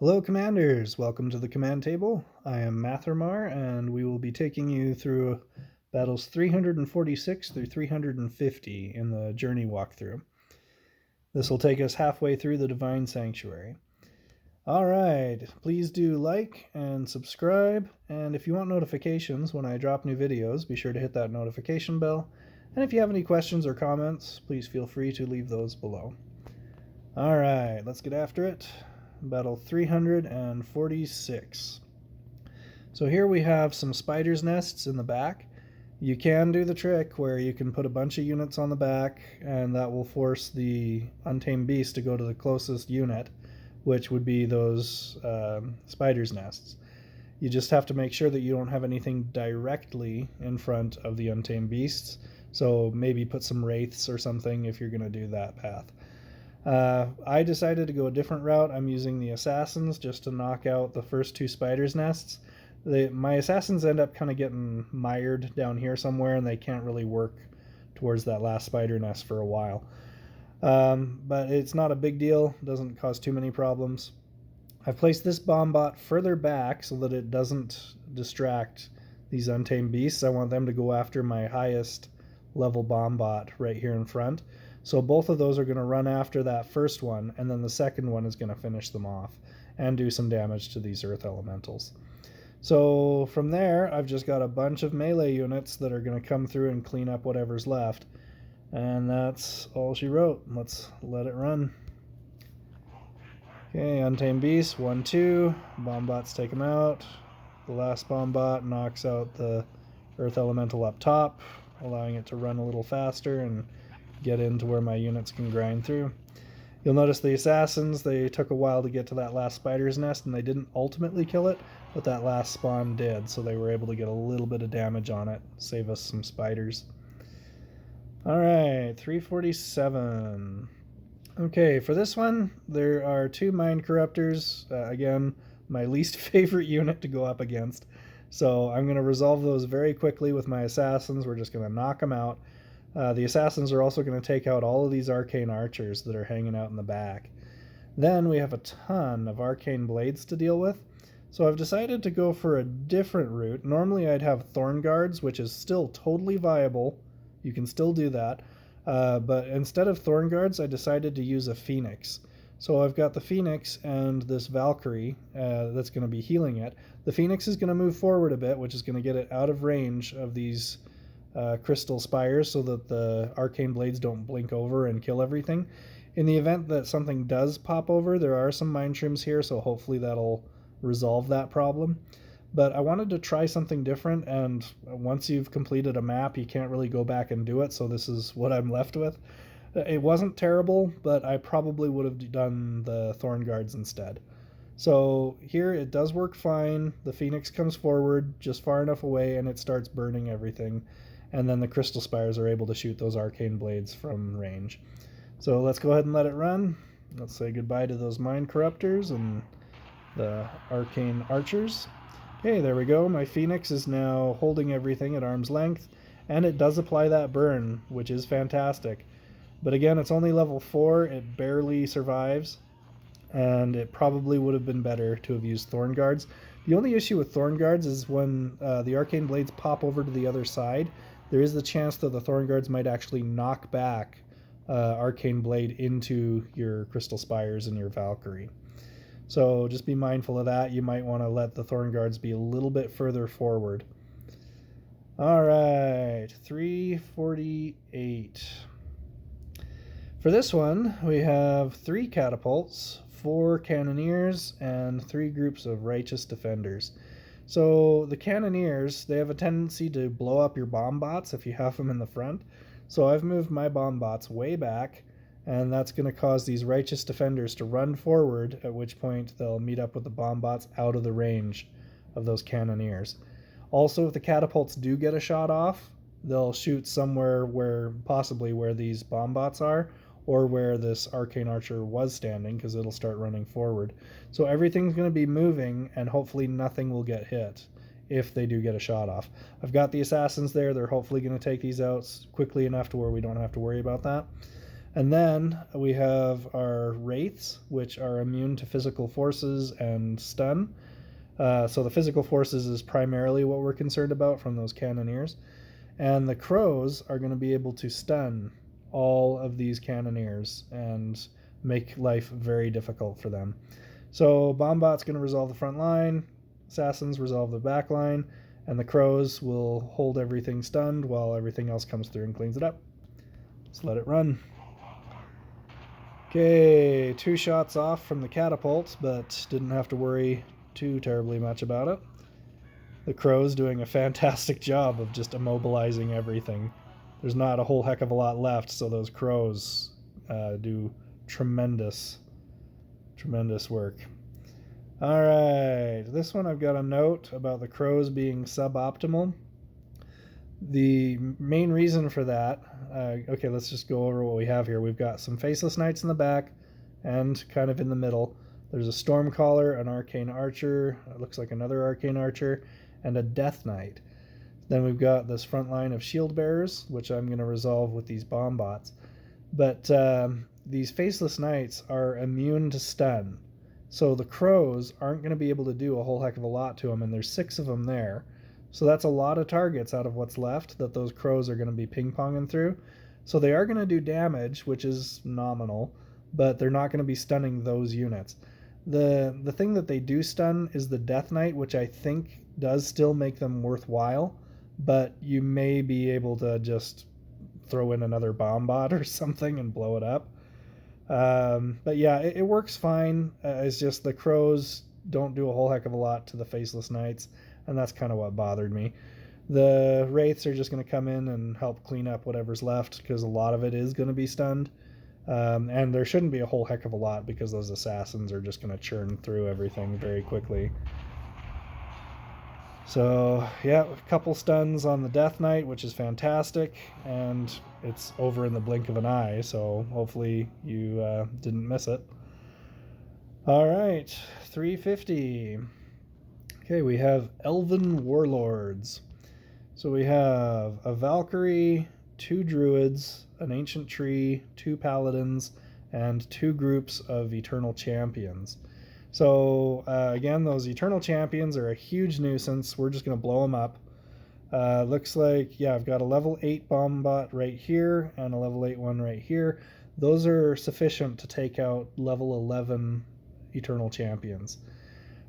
Hello, Commanders! Welcome to the command table. I am Mathermar, and we will be taking you through battles 346 through 350 in the journey walkthrough. This will take us halfway through the Divine Sanctuary. Alright, please do like and subscribe, and if you want notifications when I drop new videos, be sure to hit that notification bell. And if you have any questions or comments, please feel free to leave those below. Alright, let's get after it. Battle 346. So here we have some spiders' nests in the back. You can do the trick where you can put a bunch of units on the back, and that will force the untamed beast to go to the closest unit, which would be those spiders' nests. You just have to make sure that you don't have anything directly in front of the untamed beasts, so maybe put some wraiths or something if you're going to do that path. I decided to go a different route. I'm using the assassins just to knock out the first two spiders' nests. My assassins end up kind of getting mired down here somewhere, and they can't really work towards that last spider nest for a while. But it's not a big deal. It doesn't cause too many problems. I've placed this bomb bot further back so that it doesn't distract these untamed beasts. I want them to go after my highest level bomb bot right here in front. So both of those are going to run after that first one, and then the second one is going to finish them off and do some damage to these earth elementals. So from there, I've just got a bunch of melee units that are going to come through and clean up whatever's left. And that's all she wrote. Let's let it run. Okay, Untamed Beast, 1, 2. Bomb bots take them out. The last bomb bot knocks out the earth elemental up top, allowing it to run a little faster and get into where my units can grind through. You'll notice the assassins, they took a while to get to that last spider's nest, and they didn't ultimately kill it, but that last spawn did, so they were able to get a little bit of damage on it, save us some spiders. Alright, 347. Okay, for this one, there are two Mind Corruptors. Again, my least favorite unit to go up against. So I'm going to resolve those very quickly with my assassins. We're just going to knock them out. The assassins are also going to take out all of these arcane archers that are hanging out in the back. Then we have a ton of arcane blades to deal with. So I've decided to go for a different route. Normally I'd have thorn guards, which is still totally viable. You can still do that. But instead of thorn guards, I decided to use a phoenix. So I've got the phoenix and this Valkyrie that's going to be healing it. The phoenix is going to move forward a bit, which is going to get it out of range of these crystal spires so that the arcane blades don't blink over and kill everything. In the event that something does pop over, there are some mind shrooms here, so hopefully that'll resolve that problem. But I wanted to try something different, and once you've completed a map, you can't really go back and do it, so this is what I'm left with. It wasn't terrible, but I probably would have done the thorn guards instead. So here it does work fine. The phoenix comes forward just far enough away, and it starts burning everything. And then the crystal spires are able to shoot those arcane blades from range. So let's go ahead and let it run. Let's say goodbye to those mind corruptors and the arcane archers. Okay, there we go. My phoenix is now holding everything at arm's length, and it does apply that burn, which is fantastic. But again, it's only level 4. It barely survives, and it probably would have been better to have used thorn guards. The only issue with thorn guards is when the arcane blades pop over to the other side, there is the chance that the thorn guards might actually knock back arcane blade into your crystal spires and your Valkyrie. So just be mindful of that. You might want to let the thorn guards be a little bit further forward. All right, 348. For this one, we have 3 catapults, 4 cannoneers, and 3 groups of righteous defenders. So the cannoneers, they have a tendency to blow up your bomb bots if you have them in the front. So I've moved my bomb bots way back, and that's going to cause these righteous defenders to run forward, at which point they'll meet up with the bomb bots out of the range of those cannoneers. Also, if the catapults do get a shot off, they'll shoot somewhere possibly where these bomb bots are, or where this arcane archer was standing, because it'll start running forward. So everything's going to be moving, and hopefully nothing will get hit if they do get a shot off. I've got the assassins there. They're hopefully going to take these out quickly enough to where we don't have to worry about that. And then we have our wraiths, which are immune to physical forces and stun. So the physical forces is primarily what we're concerned about from those cannoneers. And the crows are going to be able to stun all of these cannoneers and make life very difficult for them. So Bombot's going to resolve the front line, Assassins resolve the back line, and the crows will hold everything stunned while everything else comes through and cleans it up. Let's let it run. Okay, 2 shots off from the catapult, but didn't have to worry too terribly much about it. The crows doing a fantastic job of just immobilizing everything. There's not a whole heck of a lot left, so those crows do tremendous work. Alright, this one I've got a note about the crows being suboptimal. The main reason for that, okay, let's just go over what we have here. We've got some Faceless Knights in the back and kind of in the middle. There's a Stormcaller, an Arcane Archer, it looks like another Arcane Archer, and a Death Knight. Then we've got this front line of Shield Bearers, which I'm going to resolve with these Bombots. But these Faceless Knights are immune to stun. So the crows aren't going to be able to do a whole heck of a lot to them, and there's 6 of them there. So that's a lot of targets out of what's left that those crows are going to be ping-ponging through. So they are going to do damage, which is nominal, but they're not going to be stunning those units. The thing that they do stun is the Death Knight, which I think does still make them worthwhile, but you may be able to just throw in another Bombot or something and blow it up. But yeah, it works fine. It's just the crows don't do a whole heck of a lot to the Faceless Knights, and that's kind of what bothered me. The Wraiths are just going to come in and help clean up whatever's left, because a lot of it is going to be stunned. And there shouldn't be a whole heck of a lot, because those Assassins are just going to churn through everything very quickly. So yeah, a couple stuns on the Death Knight, which is fantastic, and it's over in the blink of an eye, so hopefully you didn't miss it. Alright, 350. Okay, we have Elven Warlords. So we have a Valkyrie, 2 Druids, an Ancient Tree, 2 Paladins, and 2 groups of Eternal Champions. So again, those Eternal Champions are a huge nuisance. We're just going to blow them up. Looks like, yeah, I've got a level 8 Bombot right here and a level 8 one right here. Those are sufficient to take out level 11 Eternal Champions.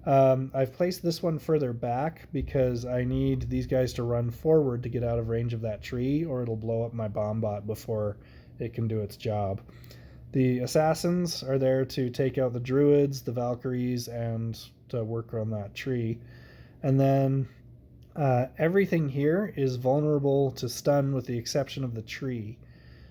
I've placed this one further back because I need these guys to run forward to get out of range of that tree, or it'll blow up my Bombot before it can do its job. The Assassins are there to take out the Druids, the Valkyries, and to work on that tree. And then everything here is vulnerable to stun with the exception of the tree.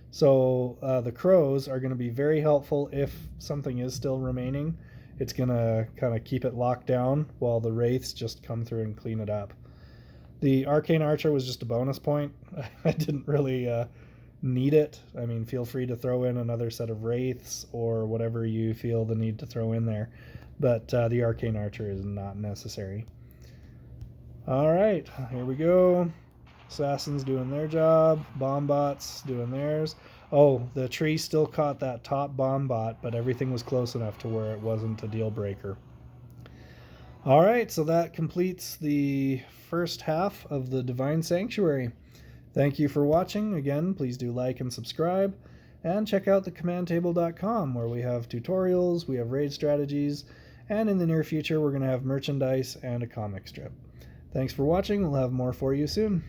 So the crows are going to be very helpful if something is still remaining. It's going to kind of keep it locked down while the Wraiths just come through and clean it up. The Arcane Archer was just a bonus point. I didn't really need it. I mean, feel free to throw in another set of Wraiths or whatever you feel the need to throw in there. But the Arcane Archer is not necessary. Alright, here we go. Assassins doing their job. Bombots doing theirs. Oh, the tree still caught that top Bombot, but everything was close enough to where it wasn't a deal breaker. Alright, so that completes the first half of the Divine Sanctuary. Thank you for watching. Again, please do like and subscribe, and check out thecommandtable.com, where we have tutorials, we have raid strategies, and in the near future we're going to have merchandise and a comic strip. Thanks for watching. We'll have more for you soon.